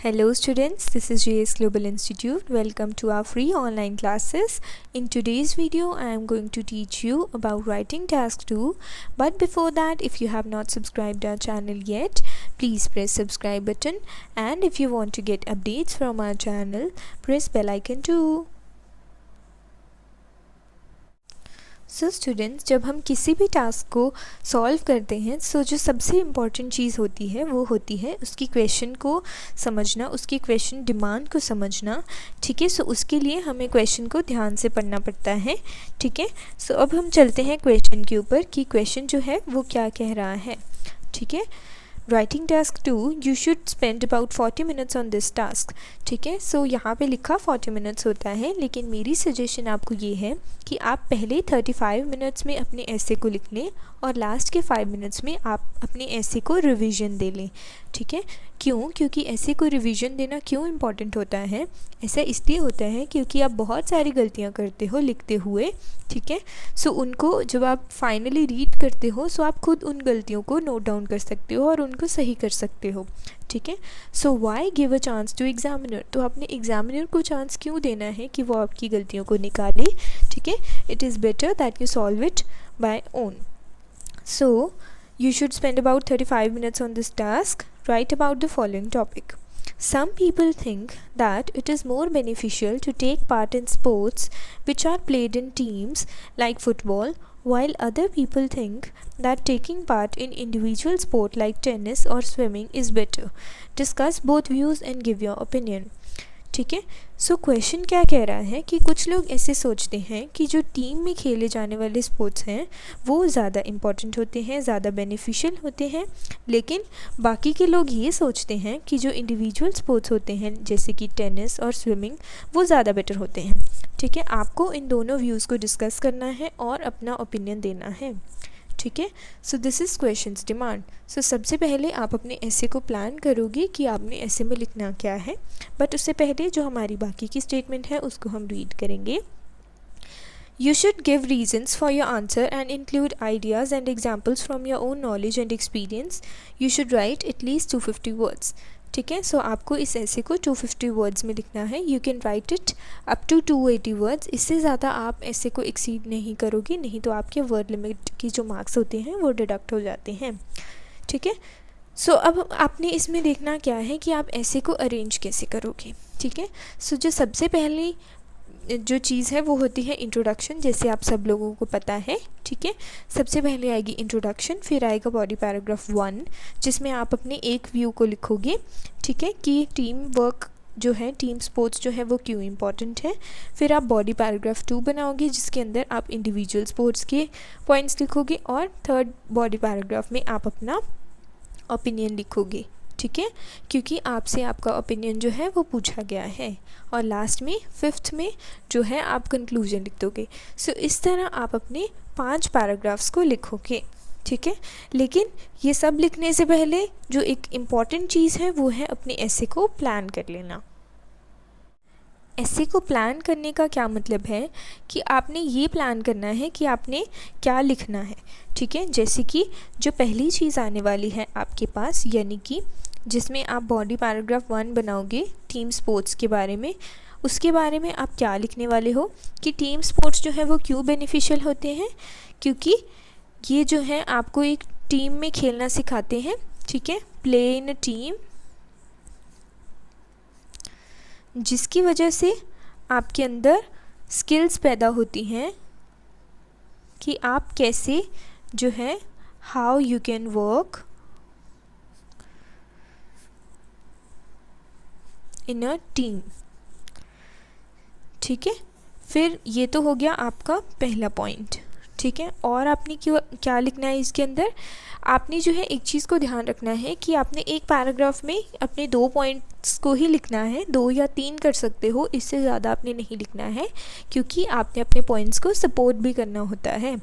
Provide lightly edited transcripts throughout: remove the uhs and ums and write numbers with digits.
Hello students, this is JS Global Institute. Welcome to our free online classes. In today's video, I am going to teach you about writing task 2. But before that, if you have not subscribed our channel yet, please press subscribe button. And if you want to get updates from our channel, press bell icon too. So students, जब हम किसी भी task को solve करते हैं जो सबसे important चीज़ होती है वो होती है उसकी क्वेश्चन को समझना, उसकी क्वेश्चन डिमांड को समझना। ठीक है, सो उसके लिए हमें क्वेश्चन को ध्यान से पढ़ना पड़ता है। ठीक है, सो अब हम चलते हैं क्वेश्चन के ऊपर कि क्वेश्चन जो है वो क्या कह रहा है। ठीक है, writing task 2 you should spend about 40 minutes on this task. ठीक है, सो यहाँ पे लिखा 40 मिनट्स होता है, लेकिन मेरी सजेशन आपको ये है कि आप पहले 35 मिनट्स में अपने ऐसे को लिख लें और लास्ट के 5 मिनट्स में आप अपने ऐसे को रिवीजन दे लें। ठीक है, क्योंकि ऐसे को रिवीजन देना क्यों इम्पॉर्टेंट होता है? ऐसा इसलिए होता है क्योंकि आप बहुत सारी गलतियाँ करते हो लिखते हुए। ठीक है, सो उनको जब आप फाइनली रीड करते हो सो आप खुद उन गलतियों को नोट डाउन कर सकते हो और उनको सही कर सकते हो। ठीक है, so why give a chance to examiner, तो आपने एग्जामिनर को चांस क्यों देना है कि वो आपकी गलतियों को निकाले। ठीक है, it is better that you solve it by own. So, you should spend about 35 minutes on this task. Write about the following topic. Some people think that it is more beneficial to take part in sports which are played in teams like football, while other people think that taking part in individual sport like tennis or swimming is better. Discuss both views and give your opinion. ठीक है, so question क्या कह रहा है कि कुछ लोग ऐसे सोचते हैं कि जो टीम में खेले जाने वाले स्पोर्ट्स हैं वो ज़्यादा इम्पॉर्टेंट होते हैं, ज़्यादा बेनिफिशियल होते हैं, लेकिन बाकी के लोग ये सोचते हैं कि जो इंडिविजुअल स्पोर्ट्स होते हैं जैसे कि टेनिस और स्विमिंग वो ज़्यादा बेटर होते हैं। ठीक है, आपको इन दोनों व्यूज़ को डिस्कस करना है और अपना ओपिनियन देना है। ठीक है, so this is questions demand. So सबसे पहले आप अपने ऐसे को प्लान करोगे कि आपने ऐसे में लिखना क्या है, बट उससे पहले जो हमारी बाकी की स्टेटमेंट है उसको हम रीड करेंगे। You should give reasons for your answer and include ideas and examples from your own knowledge and experience. You should write at least 250 words. ठीक है, सो आपको इस ऐसे को 250 वर्ड्स में लिखना है। You can write it up to 280 words. इससे ज़्यादा आप ऐसे को एक्सीड नहीं करोगे, नहीं तो आपके वर्ड लिमिट की जो मार्क्स होते हैं वो डिडक्ट हो जाते हैं। ठीक है, सो अब आपने इसमें देखना क्या है कि आप ऐसे को अरेंज कैसे करोगे। ठीक है, सो जो सबसे पहली जो चीज़ है वो होती है इंट्रोडक्शन, जैसे आप सब लोगों को पता है। ठीक है, सबसे पहले आएगी इंट्रोडक्शन, फिर आएगा बॉडी पैराग्राफ 1 जिसमें आप अपने एक व्यू को लिखोगे। ठीक है, कि टीम वर्क जो है, टीम स्पोर्ट्स जो है वो क्यों इम्पॉर्टेंट है। फिर आप बॉडी पैराग्राफ 2 बनाओगे जिसके अंदर आप इंडिविजुअल स्पोर्ट्स के पॉइंट्स लिखोगे और थर्ड बॉडी पैराग्राफ में आप अपना ओपिनियन लिखोगे। ठीक है, क्योंकि आपसे आपका ओपिनियन जो है वो पूछा गया है। और लास्ट में 5th में जो है आप कंक्लूजन लिख दोगे। सो इस तरह आप अपने 5 पैराग्राफ्स को लिखोगे। ठीक है, लेकिन ये सब लिखने से पहले जो एक इम्पॉर्टेंट चीज़ है वो है अपने ऐसे को प्लान कर लेना। ऐसे को प्लान करने का क्या मतलब है कि आपने ये प्लान करना है कि आपने क्या लिखना है। ठीक है, जैसे कि जो पहली चीज़ आने वाली है आपके पास, यानी कि जिसमें आप बॉडी पैराग्राफ 1 बनाओगे टीम स्पोर्ट्स के बारे में, उसके बारे में आप क्या लिखने वाले हो कि टीम स्पोर्ट्स जो है वो क्यों बेनिफिशियल होते हैं, क्योंकि ये जो है आपको एक टीम में खेलना सिखाते हैं। ठीक है, प्ले इन अ टीम, जिसकी वजह से आपके अंदर स्किल्स पैदा होती हैं कि आप कैसे जो है how you can work in a team. ठीक है, फिर ये तो हो गया आपका पहला पॉइंट। ठीक है, और आपने क्या लिखना है इसके अंदर, आपने जो है एक चीज़ को ध्यान रखना है कि आपने एक पैराग्राफ में अपने 2 पॉइंट्स को ही लिखना है, 2 या 3 कर सकते हो, इससे ज़्यादा आपने नहीं लिखना है क्योंकि आपने अपने पॉइंट्स को सपोर्ट भी करना होता है।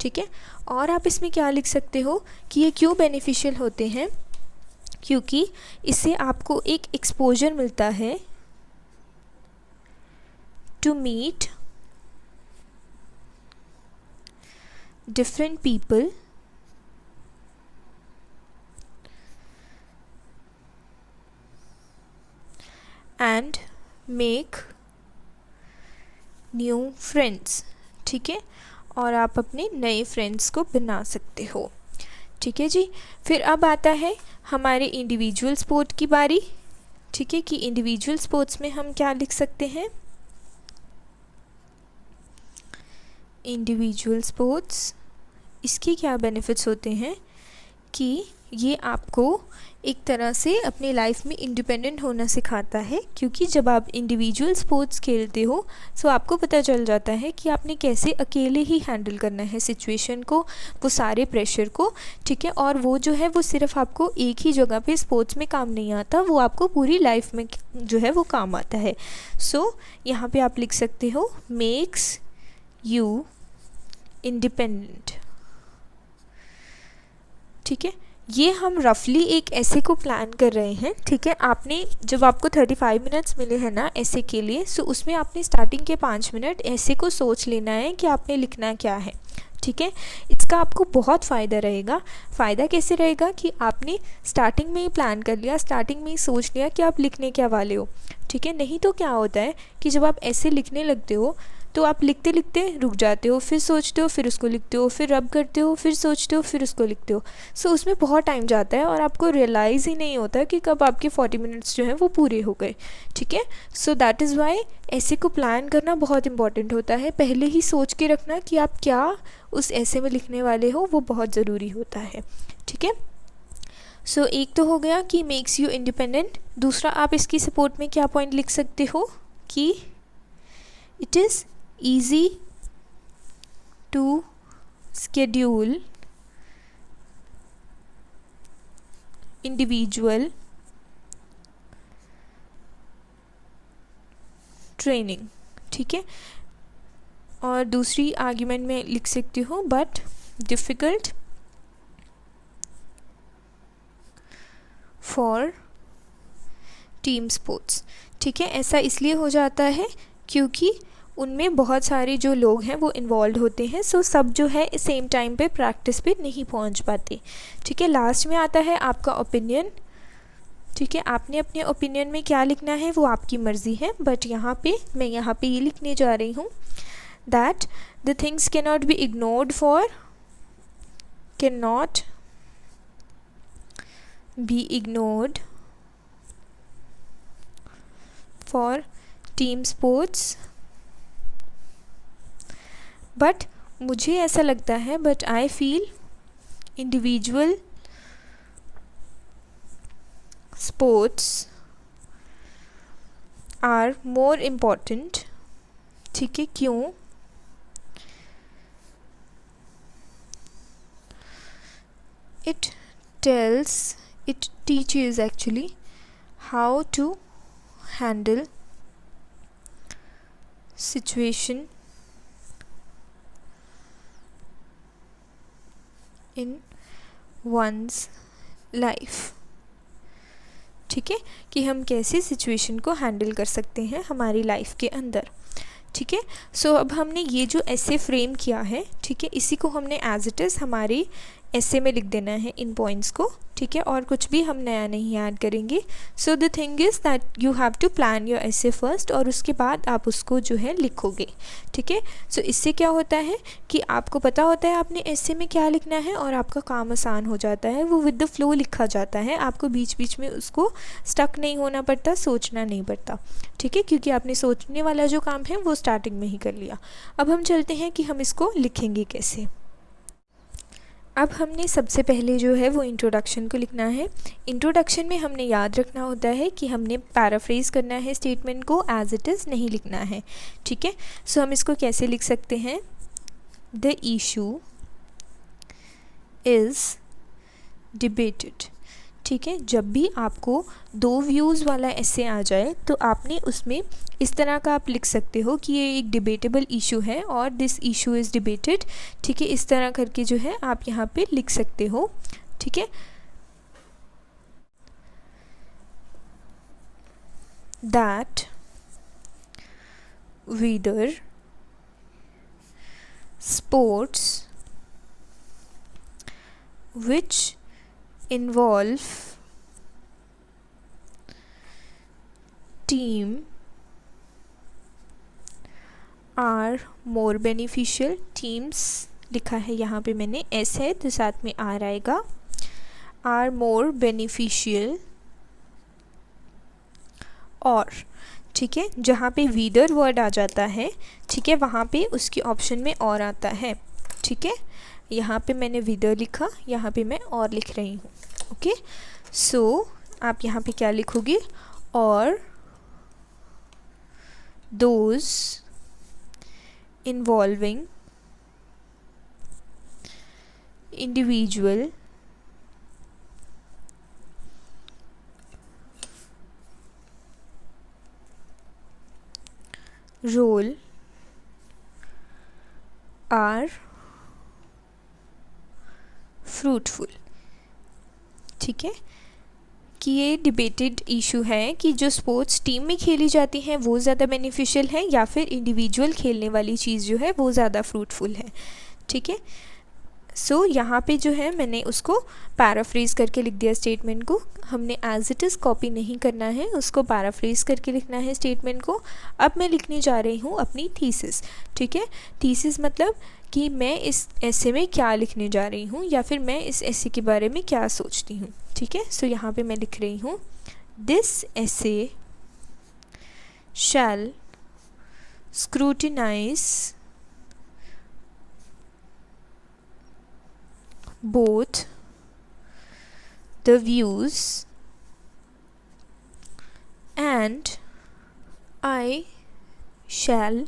ठीक है, और आप इसमें क्या लिख सकते हो कि ये क्यों बेनिफिशियल होते हैं, क्योंकि इससे आपको एक एक्सपोजर मिलता है to meet different people and make new friends, ठीक है, और आप अपने नए फ्रेंड्स को बना सकते हो, ठीक है जी। फिर अब आता है हमारे इंडिविजुअल स्पोर्ट की बारी, ठीक है, कि इंडिविजुअल स्पोर्ट्स में हम क्या लिख सकते हैं। इंडिविजुअल स्पोर्ट्स, इसके क्या बेनिफिट्स होते हैं कि ये आपको एक तरह से अपनी लाइफ में इंडिपेंडेंट होना सिखाता है, क्योंकि जब आप इंडिविजुअल स्पोर्ट्स खेलते हो तो आपको पता चल जाता है कि आपने कैसे अकेले ही हैंडल करना है सिचुएशन को, वो सारे प्रेशर को, ठीक है। और वो जो है वो सिर्फ आपको एक ही जगह पे स्पोर्ट्स में काम नहीं आता, वो आपको पूरी लाइफ में जो है वो काम आता है। सो यहाँ पे आप लिख सकते हो मेक्स यू इंडिपेंडेंट, ठीक है। ये हम रफली एक ऐसे को प्लान कर रहे हैं, ठीक है। आपने जब आपको 35 मिनट्स मिले हैं ना ऐसे के लिए, सो उसमें आपने स्टार्टिंग के 5 मिनट ऐसे को सोच लेना है कि आपने लिखना क्या है, ठीक है। इसका आपको बहुत फ़ायदा रहेगा। फ़ायदा कैसे रहेगा कि आपने स्टार्टिंग में ही प्लान कर लिया, स्टार्टिंग में ही सोच लिया कि आप लिखने क्या वाले हो, ठीक है। नहीं तो क्या होता है कि जब आप ऐसे लिखने लगते हो तो आप लिखते लिखते रुक जाते हो, फिर सोचते हो, फिर उसको लिखते हो, फिर रब करते हो, फिर सोचते हो, फिर उसको लिखते हो। सो उसमें बहुत टाइम जाता है और आपको रियलाइज़ ही नहीं होता कि कब आपके 40 मिनट्स जो हैं वो पूरे हो गए, ठीक है। सो दैट इज़ वाई ऐसे को प्लान करना बहुत इंपॉर्टेंट होता है। पहले ही सोच के रखना कि आप क्या उस ऐसे में लिखने वाले हो, वो बहुत ज़रूरी होता है, ठीक है। सो एक तो हो गया कि मेक्स यू इंडिपेंडेंट। दूसरा, आप इसकी सपोर्ट में क्या पॉइंट लिख सकते हो कि it is easy to schedule individual training, ठीक है। और दूसरी आर्ग्यूमेंट में लिख सकती हूँ but difficult for team sports, ठीक है। ऐसा इसलिए हो जाता है क्योंकि उनमें बहुत सारे जो लोग हैं वो इन्वॉल्व होते हैं, सो सब जो है सेम टाइम पे प्रैक्टिस पे नहीं पहुंच पाते, ठीक है। लास्ट में आता है आपका ओपिनियन, ठीक है। आपने अपने ओपिनियन में क्या लिखना है वो आपकी मर्ज़ी है, बट यहाँ पे मैं यहाँ पे ये लिखने जा रही हूँ that the things can not be ignored for can not be ignored for team sports, but मुझे ऐसा लगता है but I feel individual sports are more important, ठीक है। क्यों? It teaches actually how to handle situation in one's life, ठीक है, कि हम कैसे सिचुएशन को हैंडल कर सकते हैं हमारी लाइफ के अंदर, ठीक है। सो अब हमने ये जो ऐसे फ्रेम किया है, ठीक है, इसी को हमने एज इट इज़ हमारे ऐसे में लिख देना है इन पॉइंट्स को, ठीक है, और कुछ भी हम नया नहीं ऐड करेंगे। So the thing is that you have to plan your essay first, और उसके बाद आप उसको जो है लिखोगे, ठीक है। सो इससे क्या होता है कि आपको पता होता है आपने ऐसे में क्या लिखना है और आपका काम आसान हो जाता है, वो विद द फ्लो लिखा जाता है, आपको बीच बीच में उसको स्टक नहीं होना पड़ता, सोचना नहीं पड़ता, ठीक है, क्योंकि आपने सोचने वाला जो काम है वो स्टार्टिंग में ही कर लिया। अब हम चलते हैं कि हम इसको लिखेंगे कैसे। अब हमने सबसे पहले जो है वो इंट्रोडक्शन को लिखना है। इंट्रोडक्शन में हमने याद रखना होता है कि हमने पैराफ्रेज करना है स्टेटमेंट को, एज इट इज़ नहीं लिखना है, ठीक है। सो हम इसको कैसे लिख सकते हैं? द इशू इज़ डिबेटेड, ठीक है। जब भी आपको दो व्यूज़ वाला ऐसे आ जाए तो आपने उसमें इस तरह का आप लिख सकते हो कि ये एक डिबेटेबल इशू है और दिस इशू इज़ डिबेटेड, ठीक है। इस तरह करके जो है आप यहाँ पे लिख सकते हो, ठीक है। That whether sports which involve team are more beneficial. Teams लिखा है यहाँ पे मैंने, एस है तो साथ में आर आएगा। आर मोर बेनिफिशियल और, ठीक है, जहाँ पे वीदर वर्ड आ जाता है, ठीक है, वहाँ पे उसकी ऑप्शन में और आता है। ठीक है, यहाँ पे मैंने वीदर लिखा, यहाँ पे मैं और लिख रही हूँ। ओके, सो आप यहाँ पे क्या लिखोगे, और those involving individual role are fruitful. ठीक है, कि ये डिबेटेड इशू है कि जो स्पोर्ट्स टीम में खेली जाती हैं वो ज़्यादा बेनिफिशियल है या फिर इंडिविजुअल खेलने वाली चीज़ जो है वो ज़्यादा फ्रूटफुल है। ठीक है, सो यहाँ पे जो है मैंने उसको पैराफ्रेज करके लिख दिया स्टेटमेंट को। हमने एज इट इज़ कॉपी नहीं करना है, उसको पैराफ्रेज करके लिखना है स्टेटमेंट को। अब मैं लिखने जा रही हूँ अपनी थीसिस। ठीक है, थीसिस मतलब कि मैं इस ऐसे में क्या लिखने जा रही हूँ या फिर मैं इस ऐसे के बारे में क्या सोचती हूँ। ठीक है, सो यहाँ पे मैं लिख रही हूँ, दिस ऐसे शैल scrutinise both the views and I shall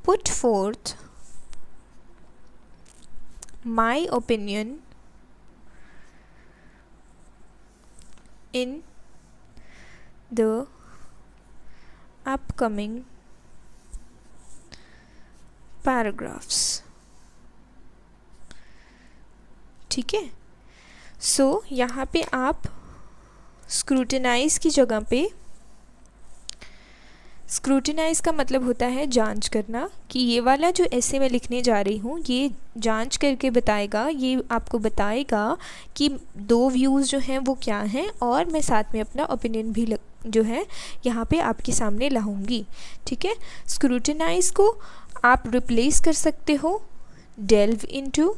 put forth my opinion in the upcoming paragraphs। ठीक है, सो यहाँ पे आप स्क्रूटिनाइज की जगह पे, स्क्रूटिनाइज का मतलब होता है जांच करना, कि ये वाला जो ऐसे मैं लिखने जा रही हूँ ये जांच करके बताएगा, ये आपको बताएगा कि दो व्यूज़ जो हैं वो क्या हैं, और मैं साथ में अपना ओपिनियन भी जो है यहाँ पे आपके सामने लाऊंगी। ठीक है, स्क्रूटिनाइज को आप रिप्लेस कर सकते हो डेल्व इनटू,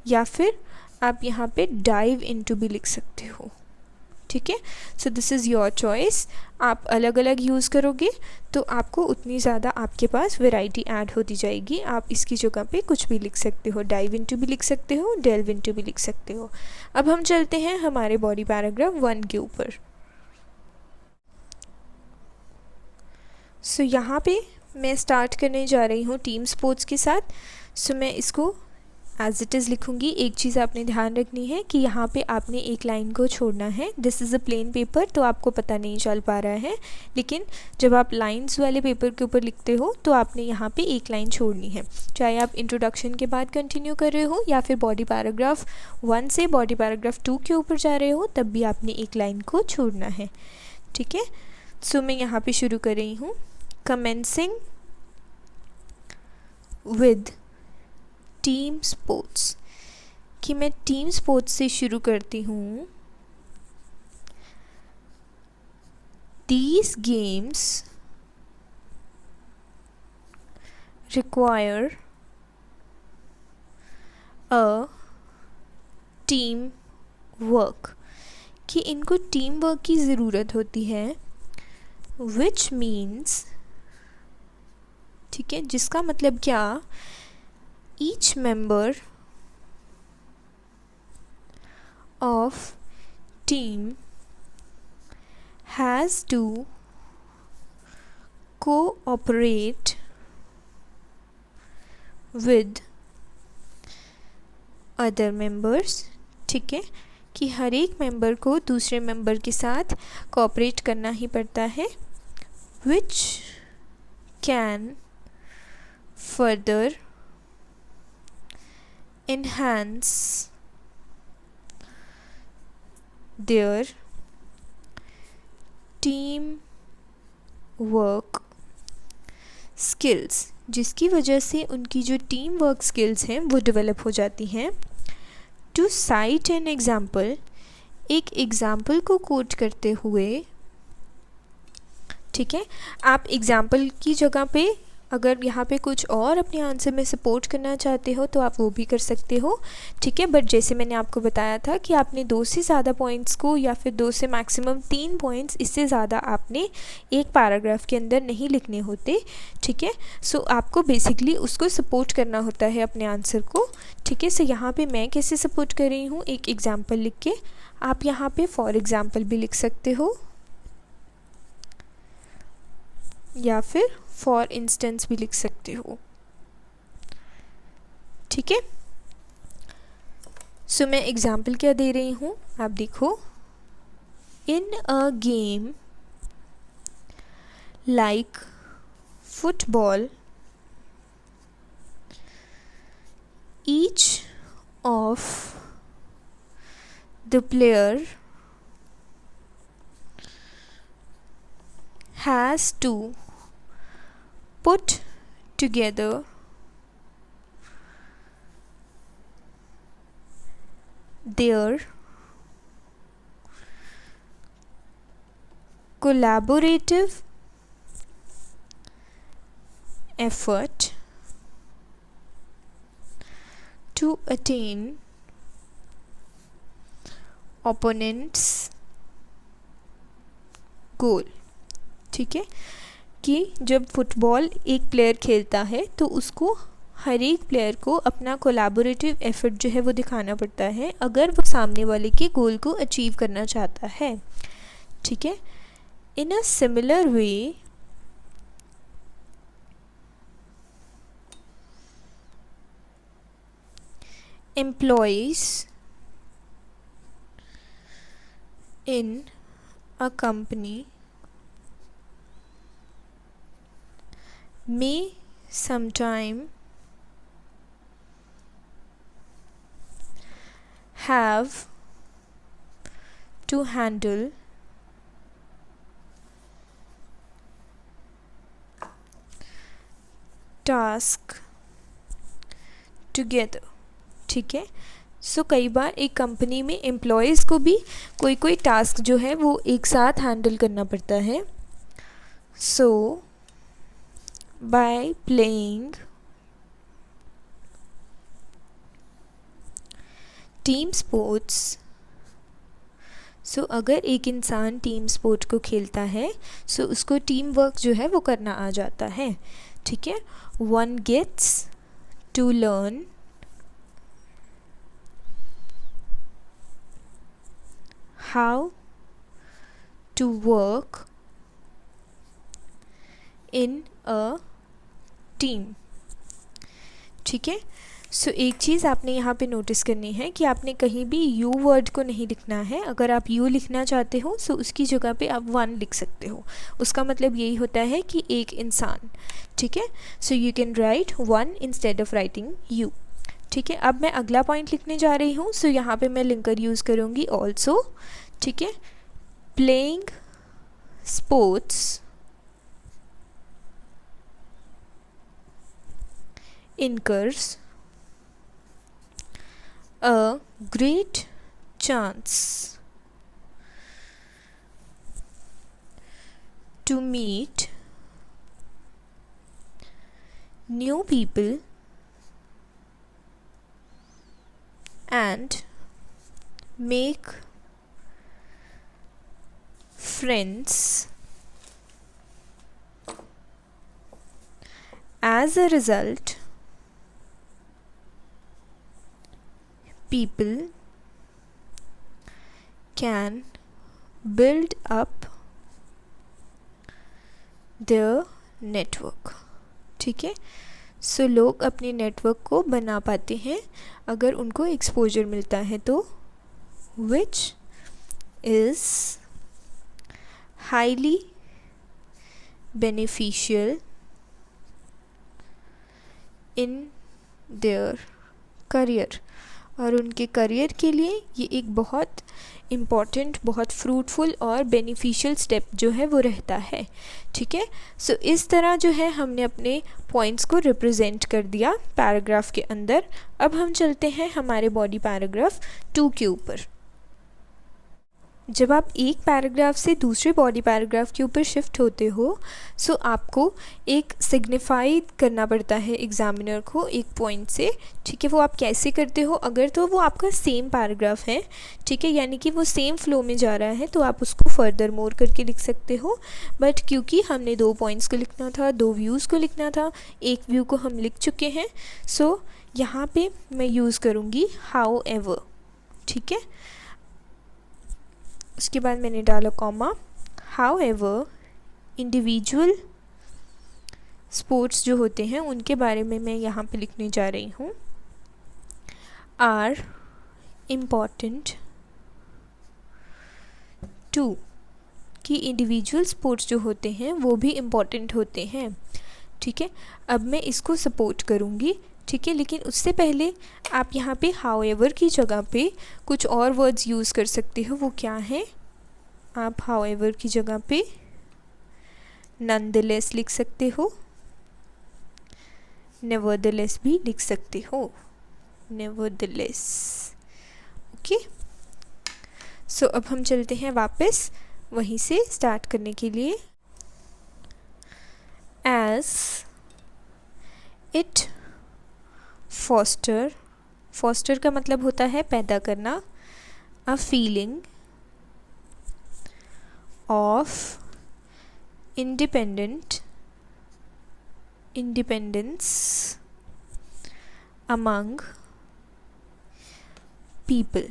या फिर आप यहाँ पे डाइव इनटू भी लिख सकते हो। ठीक है, so this is your choice. आप अलग अलग यूज़ करोगे तो आपको उतनी ज़्यादा आपके पास वैरायटी ऐड होती जाएगी। आप इसकी जगह पे कुछ भी लिख सकते हो, डाइव इनटू भी लिख सकते हो, डेल्व इनटू भी लिख सकते हो। अब हम चलते हैं हमारे बॉडी पैराग्राफ 1 के ऊपर। सो यहाँ पे मैं स्टार्ट करने जा रही हूँ टीम स्पोर्ट्स के साथ। सो मैं इसको एज इट इज़ लिखूँगी। एक चीज़ आपने ध्यान रखनी है कि यहाँ पे आपने एक लाइन को छोड़ना है। This is a plain paper तो आपको पता नहीं चल पा रहा है, लेकिन जब आप लाइंस वाले पेपर के ऊपर लिखते हो तो आपने यहाँ पे एक लाइन छोड़नी है। चाहे आप इंट्रोडक्शन के बाद कंटिन्यू कर रहे हो या फिर बॉडी पैराग्राफ 1 से बॉडी पैराग्राफ 2 के ऊपर जा रहे हो, तब भी आपने एक लाइन को छोड़ना है। ठीक है, सो मैं यहाँ पे शुरू कर रही हूँ, कमेंसिंग विद टीम स्पोर्ट्स, कि मैं टीम स्पोर्ट्स से शुरू करती हूँ। These games require a team work, कि इनको टीम वर्क की ज़रूरत होती है। Which means, ठीक है, जिसका मतलब क्या, each member of team has to cooperate with other members। ठीक है, कि हर एक मेंबर को दूसरे मेंबर के साथ कोऑपरेट करना ही पड़ता है। which can further enhance their team work skills, जिसकी वजह से उनकी जो टीम वर्क स्किल्स हैं वो डेवलप हो जाती हैं। टू साइट एन एग्जाम्पल, एक एग्ज़ाम्पल को कोट करते हुए, ठीक है, आप एग्ज़ाम्पल की जगह पे अगर यहाँ पे कुछ और अपने आंसर में सपोर्ट करना चाहते हो तो आप वो भी कर सकते हो, ठीक है। बट जैसे मैंने आपको बताया था कि आपने 2 से ज़्यादा पॉइंट्स को या फिर 2 से मैक्सिमम 3 पॉइंट्स, इससे ज़्यादा आपने एक पैराग्राफ के अंदर नहीं लिखने होते, ठीक है। सो आपको बेसिकली उसको सपोर्ट करना होता है अपने आंसर को, ठीक है। सो यहाँ पर मैं कैसे सपोर्ट कर रही हूँ, एक एग्ज़ाम्पल लिख के। आप यहाँ पर फॉर एग्ज़ाम्पल भी लिख सकते हो या फिर फॉर इंस्टेंस भी लिख सकते हो, ठीक है। सो मैं एग्जाम्पल क्या दे रही हूँ, आप देखो। In a game like football, each of the player has to put together their collaborative effort to attain opponent's goal, ठीक है। कि जब फुटबॉल एक प्लेयर खेलता है तो उसको हर एक प्लेयर को अपना कोलैबोरेटिव एफर्ट जो है वो दिखाना पड़ता है अगर वो सामने वाले के गोल को अचीव करना चाहता है, ठीक है। In a similar way employees in a company may sometime have to handle task together, ठीक है। सो कई बार एक कंपनी में एम्प्लॉयज़ को भी कोई टास्क जो है वो एक साथ हैंडल करना पड़ता है। सो by playing टीम स्पोर्ट्स, सो अगर एक इंसान टीम स्पोर्ट को खेलता है सो उसको टीम वर्क जो है वो करना आ जाता है, ठीक है। One gets to learn how to work in a team, ठीक है। सो एक चीज़ आपने यहाँ पे नोटिस करनी है कि आपने कहीं भी यू वर्ड को नहीं लिखना है। अगर आप यू लिखना चाहते हो सो उसकी जगह पे आप वन लिख सकते हो। उसका मतलब यही होता है कि एक इंसान, ठीक है। So you can right one instead of writing you, ठीक है। अब मैं अगला पॉइंट लिखने जा रही हूँ। सो यहाँ पे मैं लिंकर यूज़ करूँगी ऑल्सो, ठीक है। Playing sports incurs a great chance to meet new people and make friends. As a result, people can build up their network, ठीक है। सो लोग अपने नेटवर्क को बना पाते हैं अगर उनको एक्सपोजर मिलता है तो, which is highly beneficial in their career, और उनके करियर के लिए ये एक बहुत इम्पॉर्टेंट, बहुत फ्रूटफुल और बेनिफिशियल स्टेप जो है वो रहता है, ठीक है। सो इस तरह जो है हमने अपने पॉइंट्स को रिप्रेजेंट कर दिया पैराग्राफ के अंदर। अब हम चलते हैं हमारे बॉडी पैराग्राफ 2 के ऊपर। जब आप एक पैराग्राफ से दूसरे बॉडी पैराग्राफ के ऊपर शिफ्ट होते हो सो आपको एक सिग्निफाई करना पड़ता है एग्ज़ामिनर को एक पॉइंट से, ठीक है। वो आप कैसे करते हो, अगर तो वो आपका सेम पैराग्राफ है, ठीक है, यानी कि वो सेम फ्लो में जा रहा है तो आप उसको फर्दर मोर करके लिख सकते हो। बट क्योंकि हमने 2 पॉइंट्स को लिखना था, 2 व्यूज़ को लिखना था, एक व्यू को हम लिख चुके हैं, सो यहाँ पे मैं यूज़ करूँगी हाउ एवर, ठीक है। उसके बाद मैंने डाला comma, how ever individual sports जो होते हैं उनके बारे में मैं यहाँ पे लिखने जा रही हूँ, आर इम्पॉर्टेंट टू, कि इंडिविजुअल स्पोर्ट्स जो होते हैं वो भी इम्पॉर्टेंट होते हैं, ठीक है। अब मैं इसको सपोर्ट करूँगी, ठीक है, लेकिन उससे पहले आप यहाँ पे हाउ एवर की जगह पे कुछ और वर्ड्स यूज़ कर सकते हो। वो क्या है, आप हाउ एवर की जगह पे नॉनदलेस लिख सकते हो, नेवरदलेस भी लिख सकते हो, नेवरदलेस, ओके। सो अब हम चलते हैं वापस वहीं से स्टार्ट करने के लिए। एज इट फॉस्टर का मतलब होता है पैदा करना, a feeling of independence among people,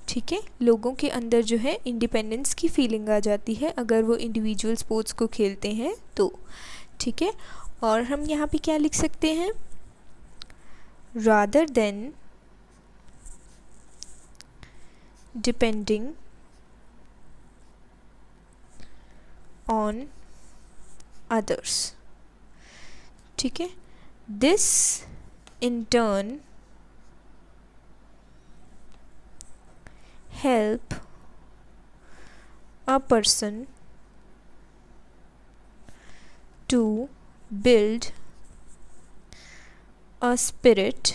ठीक है। लोगों के अंदर जो है इंडिपेंडेंस की फीलिंग आ जाती है अगर वो इंडिविजुअल स्पोर्ट्स को खेलते हैं तो, ठीक है। और हम यहाँ पे क्या लिख सकते हैं, rather than depending on others, ठीक है। This in turn help a person to build a spirit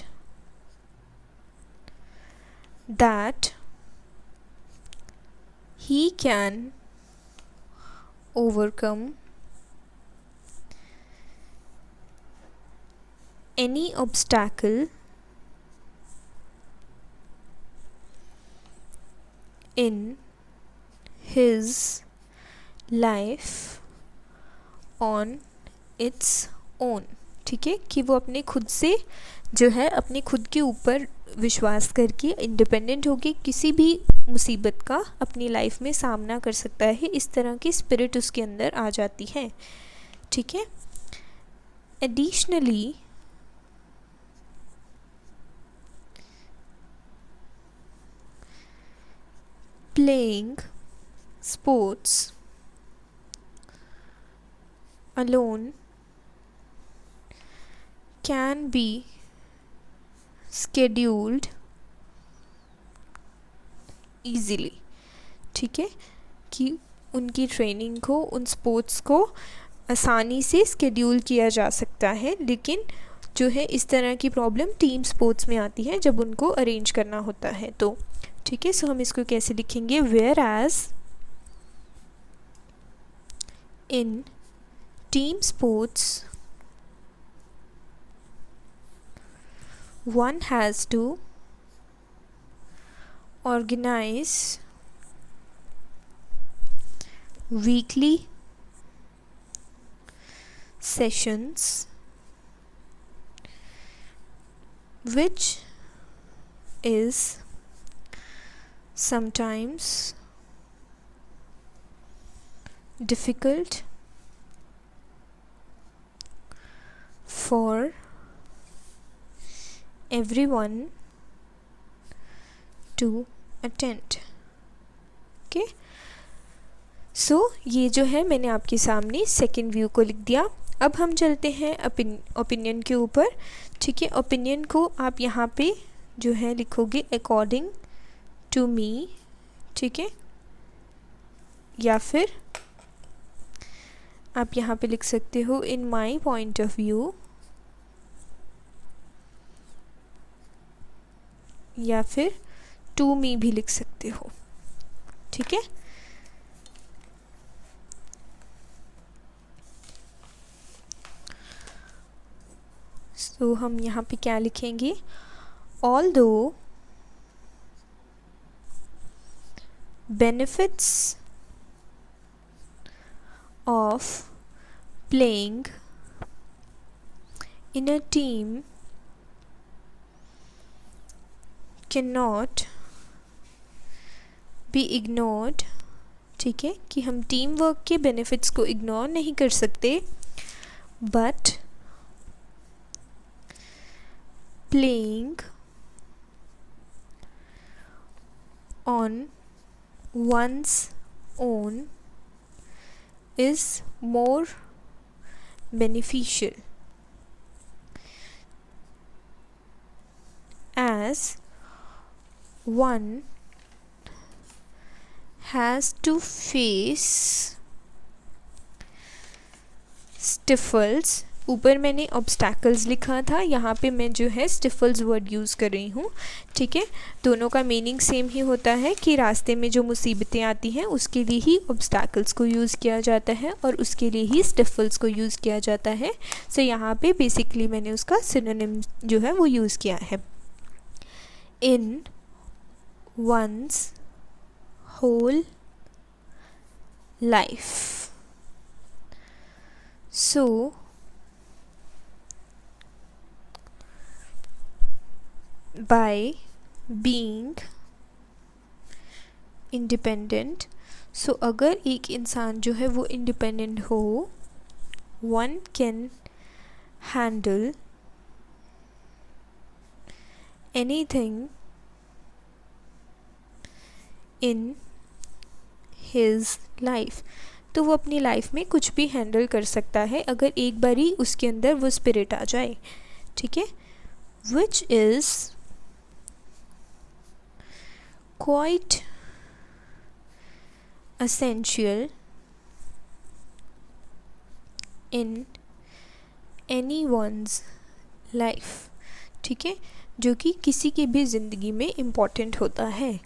that he can overcome any obstacle in his life on its own, ठीक है, कि वो अपने खुद से जो है अपने खुद के ऊपर विश्वास करके इंडिपेंडेंट होके किसी भी मुसीबत का अपनी लाइफ में सामना कर सकता है, इस तरह की स्पिरिट उसके अंदर आ जाती है, ठीक है। Additionally playing sports alone can be scheduled easily, ठीक है, कि उनकी ट्रेनिंग को, उन स्पोर्ट्स को आसानी से स्केड्यूल किया जा सकता है, लेकिन जो है इस तरह की प्रॉब्लम टीम स्पोर्ट्स में आती है जब उनको अरेंज करना होता है तो, ठीक है। सो हम इसको कैसे लिखेंगे, whereas in team sports one has to organize weekly sessions which is sometimes difficult for everyone to attend, okay. So ये जो है मैंने आपके सामने सेकंड व्यू को लिख दिया। अब हम चलते हैं ओपिनियन के ऊपर, ठीक है। ओपिनियन को आप यहाँ पे जो है लिखोगे अकॉर्डिंग टू मी, ठीक है, या फिर आप यहाँ पे लिख सकते हो इन माई पॉइंट ऑफ व्यू, या फिर टू मी भी लिख सकते हो, ठीक है। तो हम यहाँ पे क्या लिखेंगे, although benefits of playing in a team cannot be ignored, ठीक है, कि हम टीम वर्क के बेनिफिट्स को इग्नोर नहीं कर सकते, but playing on one's own is more beneficial, as one has to face stifles, ऊपर मैंने ऑब्स्टैकल्स लिखा था, यहाँ पे मैं जो है स्टिफल्स वर्ड यूज़ कर रही हूँ, ठीक है। दोनों का मीनिंग सेम ही होता है कि रास्ते में जो मुसीबतें आती हैं उसके लिए ही ऑब्स्टैकल्स को यूज़ किया जाता है और उसके लिए ही स्टिफल्स को यूज़ किया जाता है। सो यहाँ पे बेसिकली मैंने उसका सिनोनिम जो है वो यूज़ किया है। In once whole life, so by being independent, so अगर एक इंसान जो है वो इंडिपेंडेंट हो, one can handle anything in his life, तो वो अपनी लाइफ में कुछ भी हैंडल कर सकता है अगर एक बारी उसके अंदर वो स्पिरिट आ जाए, ठीक है। which is quite essential in anyone's life, ठीक है, जो कि किसी की भी ज़िंदगी में इम्पॉर्टेंट होता है।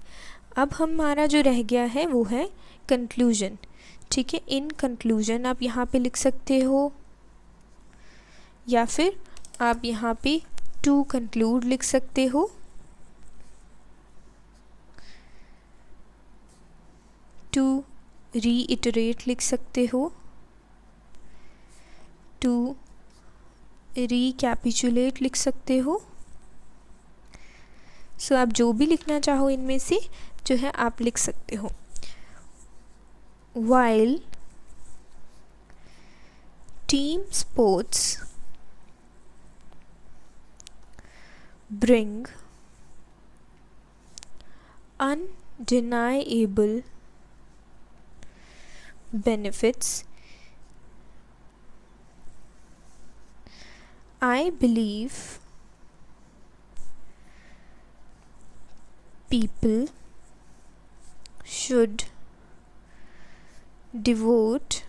अब हमारा जो रह गया है वो है कंक्लूजन, ठीक है। इन कंक्लूजन आप यहाँ पे लिख सकते हो या फिर आप यहाँ पे टू कंक्लूड लिख सकते हो, टू रीइटरेट लिख सकते हो, टू रिकैपिचुलेट लिख सकते हो। सो आप जो भी लिखना चाहो इनमें से जो है आप लिख सकते हो। While team sports bring undeniable benefits, I believe people should devote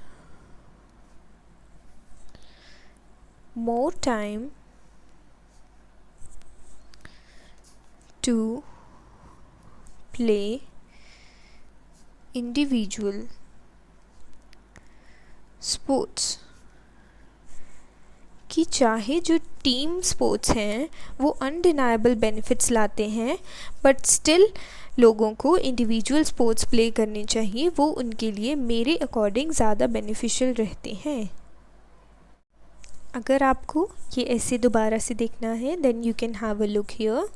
more time to play individual sports, कि चाहे जो टीम स्पोर्ट्स हैं वो अनडिनाएबल बेनिफिट्स लाते हैं, बट स्टिल लोगों को इंडिविजुअल स्पोर्ट्स प्ले करने चाहिए, वो उनके लिए मेरे अकॉर्डिंग ज़्यादा बेनिफिशियल रहते हैं। अगर आपको ये ऐसे दोबारा से देखना है then you can have a look here.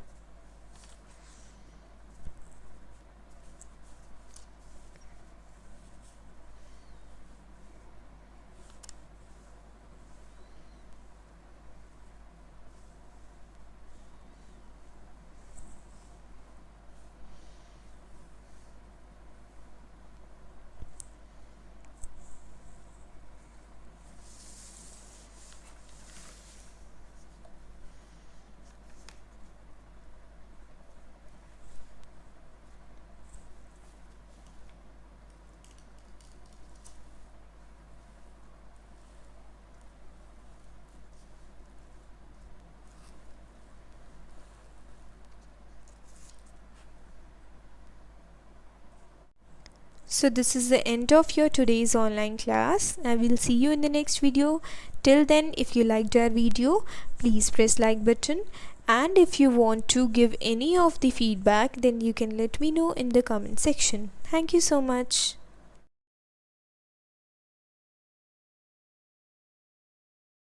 So this is the end of your today's online class. I will see you in the next video. Till then, if you liked our video, please press like button, and if you want to give any of the feedback, then you can let me know in the comment section. Thank you so much.